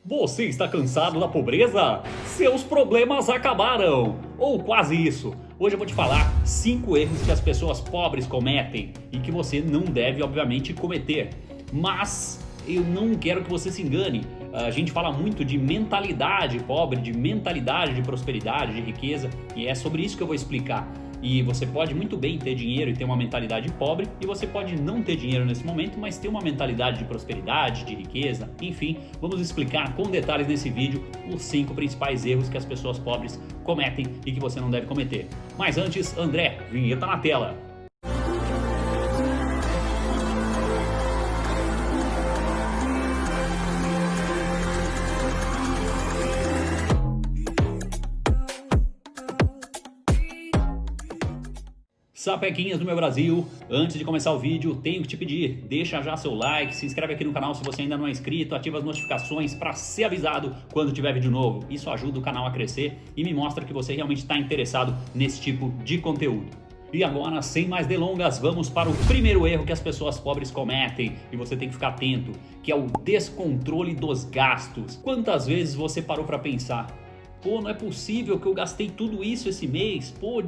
Você está cansado da pobreza? Seus problemas acabaram! Ou quase isso. Hoje eu vou te falar 5 erros que as pessoas pobres cometem e que você não deve, obviamente, cometer. Mas eu não quero que você se engane. A gente fala muito de mentalidade pobre, de mentalidade de prosperidade, de riqueza, e é sobre isso que eu vou explicar. E você pode muito bem ter dinheiro e ter uma mentalidade pobre, e você pode não ter dinheiro nesse momento, mas ter uma mentalidade de prosperidade, de riqueza, enfim, vamos explicar com detalhes nesse vídeo os 5 principais erros que as pessoas pobres cometem e que você não deve cometer. Mas antes, André, vinheta na tela! Sapequinhas do meu Brasil, antes de começar o vídeo, tenho que te pedir, deixa já seu like, se inscreve aqui no canal se você ainda não é inscrito, ativa as notificações para ser avisado quando tiver vídeo novo. Isso ajuda o canal a crescer e me mostra que você realmente está interessado nesse tipo de conteúdo. E agora, sem mais delongas, vamos para o primeiro erro que as pessoas pobres cometem e você tem que ficar atento, que é o descontrole dos gastos. Quantas vezes você parou para pensar: pô, não é possível que eu gastei tudo isso esse mês, pô,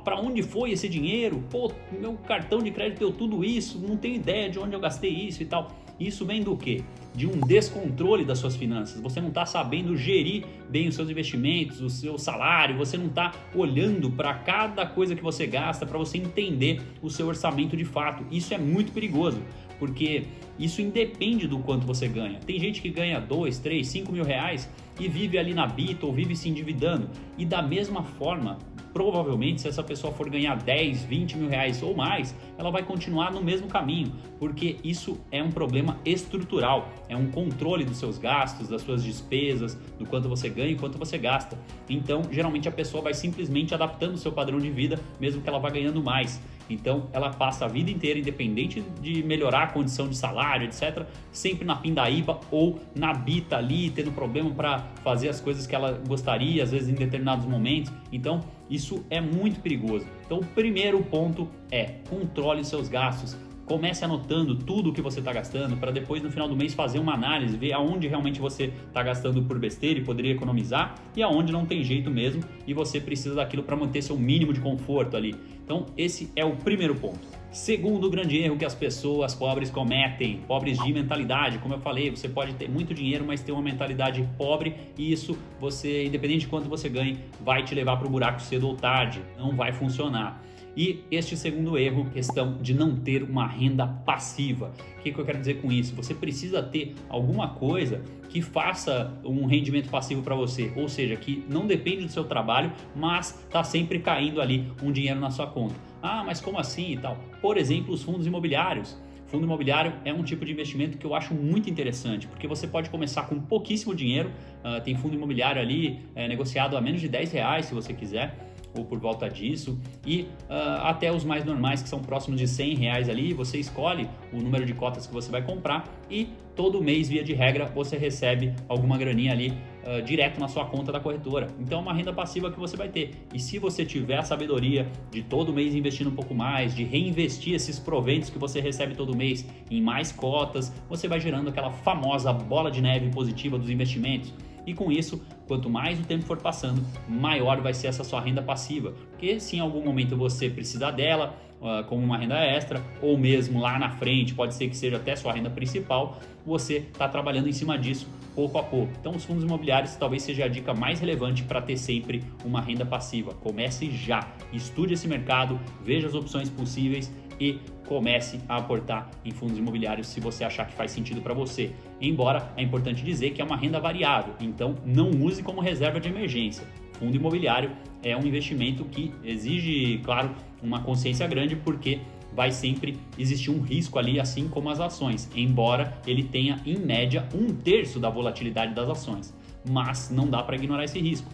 pra onde foi esse dinheiro? Pô, meu cartão de crédito deu tudo isso, não tenho ideia de onde eu gastei isso e tal. Isso vem do quê? De um descontrole das suas finanças. Você não está sabendo gerir bem os seus investimentos, o seu salário, você não está olhando para cada coisa que você gasta para você entender o seu orçamento de fato. Isso é muito perigoso, porque isso independe do quanto você ganha. Tem gente que ganha 2, 3, 5 mil reais e vive ali na bita ou vive se endividando. E da mesma forma, provavelmente, se essa pessoa for ganhar 10, 20 mil reais ou mais, ela vai continuar no mesmo caminho, porque isso é um problema estrutural, é um controle dos seus gastos, das suas despesas, do quanto você ganha e quanto você gasta. Então, geralmente a pessoa vai simplesmente adaptando o seu padrão de vida, mesmo que ela vá ganhando mais. Então ela passa a vida inteira, independente de melhorar a condição de salário, etc., sempre na pindaíba ou na bita ali, tendo problema para fazer as coisas que ela gostaria, às vezes em determinados momentos. Então isso é muito perigoso. Então o primeiro ponto é: controle seus gastos. Comece anotando tudo o que você está gastando para depois no final do mês fazer uma análise, ver aonde realmente você está gastando por besteira e poderia economizar e aonde não tem jeito mesmo e você precisa daquilo para manter seu mínimo de conforto ali. Então esse é o primeiro ponto. Segundo grande erro que as pessoas pobres cometem, pobres de mentalidade, como eu falei, você pode ter muito dinheiro, mas ter uma mentalidade pobre e isso, você, independente de quanto você ganhe, vai te levar para o buraco cedo ou tarde, não vai funcionar. E este segundo erro, questão de não ter uma renda passiva. O que eu quero dizer com isso? Você precisa ter alguma coisa que faça um rendimento passivo para você, ou seja, que não depende do seu trabalho, mas está sempre caindo ali um dinheiro na sua conta. Ah, mas como assim e tal? Por exemplo, os fundos imobiliários. Fundo imobiliário é um tipo de investimento que eu acho muito interessante, porque você pode começar com pouquíssimo dinheiro, tem fundo imobiliário ali negociado a menos de 10 reais se você quiser, ou por volta disso, e até os mais normais que são próximos de 100 reais ali, você escolhe o número de cotas que você vai comprar e todo mês, via de regra, você recebe alguma graninha ali direto na sua conta da corretora. Então é uma renda passiva que você vai ter. E se você tiver a sabedoria de todo mês investir um pouco mais, de reinvestir esses proventos que você recebe todo mês em mais cotas, você vai gerando aquela famosa bola de neve positiva dos investimentos. E com isso, quanto mais o tempo for passando, maior vai ser essa sua renda passiva. Porque se em algum momento você precisar dela, como uma renda extra, ou mesmo lá na frente, pode ser que seja até sua renda principal, você está trabalhando em cima disso pouco a pouco. Então os fundos imobiliários talvez seja a dica mais relevante para ter sempre uma renda passiva. Comece já, estude esse mercado, veja as opções possíveis e comece a aportar em fundos imobiliários se você achar que faz sentido para você. Embora é importante dizer que é uma renda variável, então não use como reserva de emergência. Fundo imobiliário é um investimento que exige, claro, uma consciência grande, porque vai sempre existir um risco ali, assim como as ações, embora ele tenha em média 1/3 da volatilidade das ações, mas não dá para ignorar esse risco.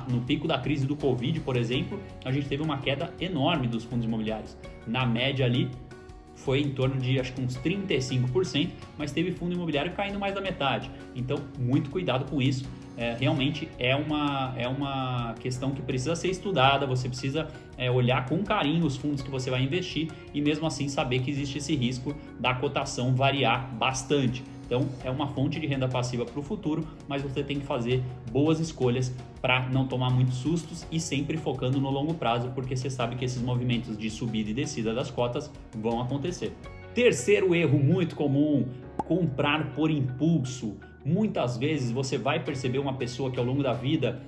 No pico da crise do Covid, por exemplo, a gente teve uma queda enorme dos fundos imobiliários. Na média ali foi em torno de acho que uns 35%, mas teve fundo imobiliário caindo mais da metade. Então, muito cuidado com isso. Realmente é uma questão que precisa ser estudada, você precisa olhar com carinho os fundos que você vai investir e mesmo assim saber que existe esse risco da cotação variar bastante. Então é uma fonte de renda passiva para o futuro, mas você tem que fazer boas escolhas para não tomar muitos sustos e sempre focando no longo prazo, porque você sabe que esses movimentos de subida e descida das cotas vão acontecer. Terceiro erro muito comum: comprar por impulso. Muitas vezes você vai perceber uma pessoa que ao longo da vida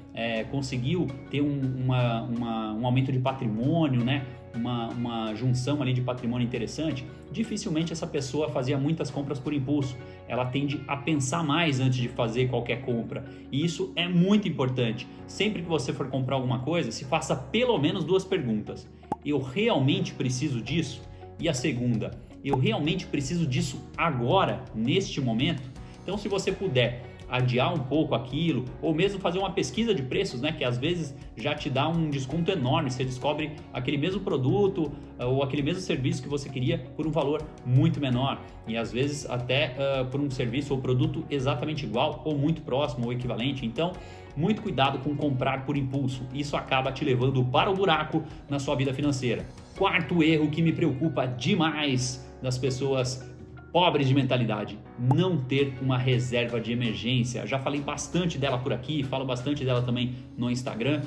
conseguiu ter um aumento de patrimônio, né? Uma junção ali de patrimônio interessante. Dificilmente essa pessoa fazia muitas compras por impulso. Ela tende a pensar mais antes de fazer qualquer compra. E isso é muito importante. Sempre que você for comprar alguma coisa, se faça pelo menos 2 perguntas. Eu realmente preciso disso? E a segunda, eu realmente preciso disso agora, neste momento? Então, se você puder adiar um pouco aquilo, ou mesmo fazer uma pesquisa de preços, né, que às vezes já te dá um desconto enorme, você descobre aquele mesmo produto ou aquele mesmo serviço que você queria por um valor muito menor, e às vezes até por um serviço ou produto exatamente igual ou muito próximo ou equivalente. Então, muito cuidado com comprar por impulso, isso acaba te levando para o buraco na sua vida financeira. Quarto erro que me preocupa demais das pessoas pobres de mentalidade: não ter uma reserva de emergência. Já falei bastante dela por aqui, falo bastante dela também no Instagram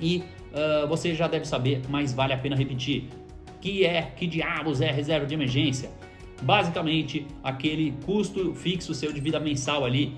e você já deve saber, mas vale a pena repetir. Que diabos é reserva de emergência? Basicamente, aquele custo fixo seu de vida mensal ali,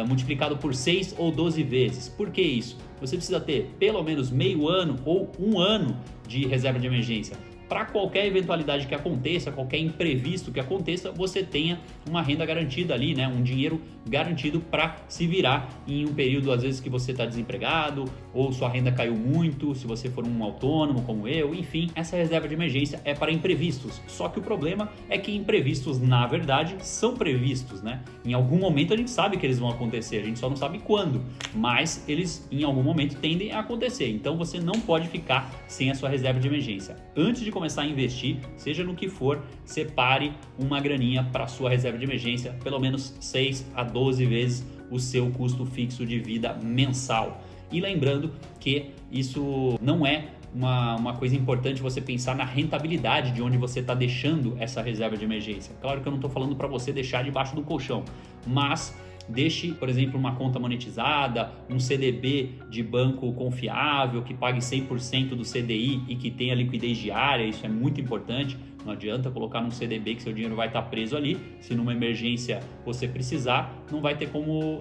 multiplicado por 6 ou 12 vezes. Por que isso? Você precisa ter pelo menos meio ano ou 1 ano de reserva de emergência. Para qualquer eventualidade que aconteça, qualquer imprevisto que aconteça, você tenha uma renda garantida ali, né? Um dinheiro garantido para se virar em um período, às vezes, que você está desempregado ou sua renda caiu muito, se você for um autônomo como eu, enfim. Essa reserva de emergência é para imprevistos. Só que o problema é que imprevistos, na verdade, são previstos, né? Em algum momento a gente sabe que eles vão acontecer, a gente só não sabe quando, mas eles em algum momento tendem a acontecer. Então você não pode ficar sem a sua reserva de emergência. Antes de começar a investir, seja no que for, separe uma graninha para sua reserva de emergência, pelo menos 6 a 12 vezes o seu custo fixo de vida mensal. E lembrando que isso não é uma coisa importante você pensar na rentabilidade de onde você está deixando essa reserva de emergência. Claro que eu não estou falando para você deixar debaixo do colchão, mas deixe, por exemplo, uma conta monetizada, um CDB de banco confiável que pague 100% do CDI e que tenha liquidez diária. Isso é muito importante. Não adianta colocar num CDB que seu dinheiro vai estar preso ali. Se numa emergência você precisar, não vai ter como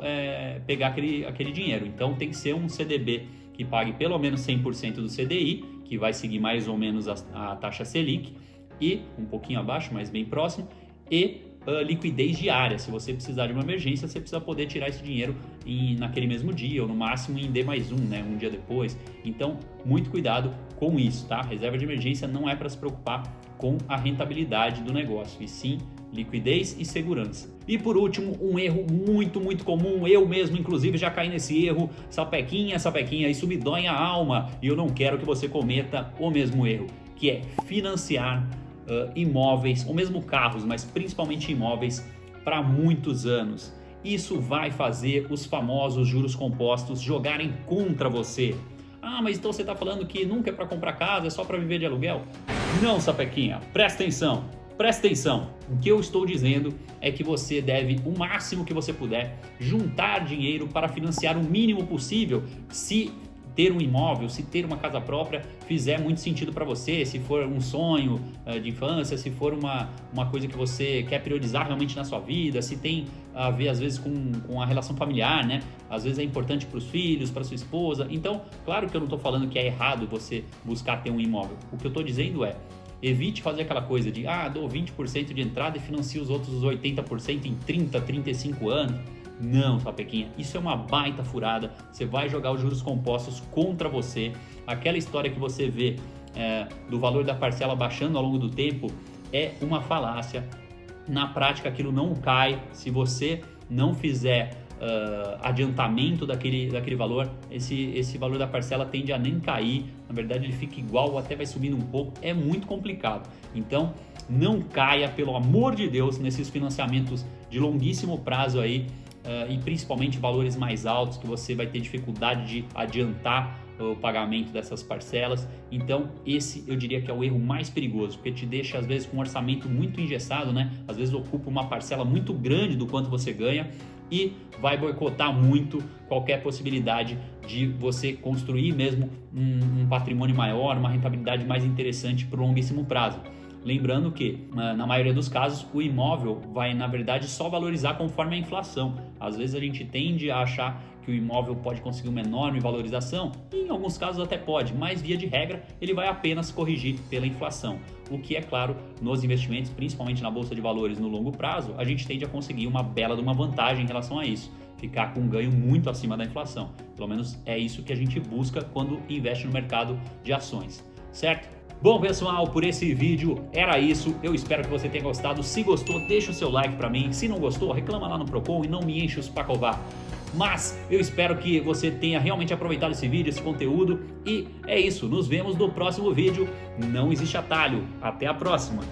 pegar aquele dinheiro. Então tem que ser um CDB que pague pelo menos 100% do CDI, que vai seguir mais ou menos a taxa Selic, e um pouquinho abaixo, mas bem próximo, e liquidez diária. Se você precisar de uma emergência, você precisa poder tirar esse dinheiro naquele mesmo dia, ou no máximo em D+1, né, um dia depois. Então, muito cuidado com isso, tá? Reserva de emergência não é para se preocupar com a rentabilidade do negócio, e sim liquidez e segurança. E por último, um erro muito comum, eu mesmo inclusive já caí nesse erro, sapequinha, isso me dói a alma, e eu não quero que você cometa o mesmo erro, que é financiar imóveis, ou mesmo carros, mas principalmente imóveis, para muitos anos. Isso vai fazer os famosos juros compostos jogarem contra você. Ah, mas então você está falando que nunca é para comprar casa, é só para viver de aluguel? Não, sapequinha, presta atenção. Presta atenção, o que eu estou dizendo é que você deve, o máximo que você puder, juntar dinheiro para financiar o mínimo possível. Se ter um imóvel, se ter uma casa própria fizer muito sentido para você, se for um sonho de infância, se for uma coisa que você quer priorizar realmente na sua vida, se tem a ver às vezes com a relação familiar, né? Às vezes é importante para os filhos, para sua esposa. Então, claro que eu não estou falando que é errado você buscar ter um imóvel. O que eu estou dizendo é: evite fazer aquela coisa de dou 20% de entrada e financio os outros 80% em 30, 35 anos. Não, sapequinha, isso é uma baita furada. Você vai jogar os juros compostos contra você. Aquela história que você vê do valor da parcela baixando ao longo do tempo é uma falácia. Na prática, aquilo não cai. Se você não fizer adiantamento daquele valor, esse valor da parcela tende a nem cair. Na verdade, ele fica igual ou até vai subindo um pouco. É muito complicado. Então, não caia, pelo amor de Deus, nesses financiamentos de longuíssimo prazo aí, e principalmente valores mais altos que você vai ter dificuldade de adiantar o pagamento dessas parcelas. Então esse eu diria que é o erro mais perigoso, porque te deixa às vezes com um orçamento muito engessado, né? Às vezes ocupa uma parcela muito grande do quanto você ganha e vai boicotar muito qualquer possibilidade de você construir mesmo um patrimônio maior, uma rentabilidade mais interessante para o longuíssimo prazo. Lembrando que, na maioria dos casos, o imóvel vai, na verdade, só valorizar conforme a inflação. Às vezes a gente tende a achar que o imóvel pode conseguir uma enorme valorização, e em alguns casos até pode, mas via de regra ele vai apenas corrigir pela inflação. O que é claro, nos investimentos, principalmente na Bolsa de Valores no longo prazo, a gente tende a conseguir uma bela de uma vantagem em relação a isso. Ficar com um ganho muito acima da inflação. Pelo menos é isso que a gente busca quando investe no mercado de ações, certo? Bom, pessoal, por esse vídeo era isso. Eu espero que você tenha gostado. Se gostou, deixa o seu like pra mim. Se não gostou, reclama lá no Procon e não me enche os pacovar. Mas eu espero que você tenha realmente aproveitado esse vídeo, esse conteúdo. E é isso, nos vemos no próximo vídeo. Não existe atalho. Até a próxima.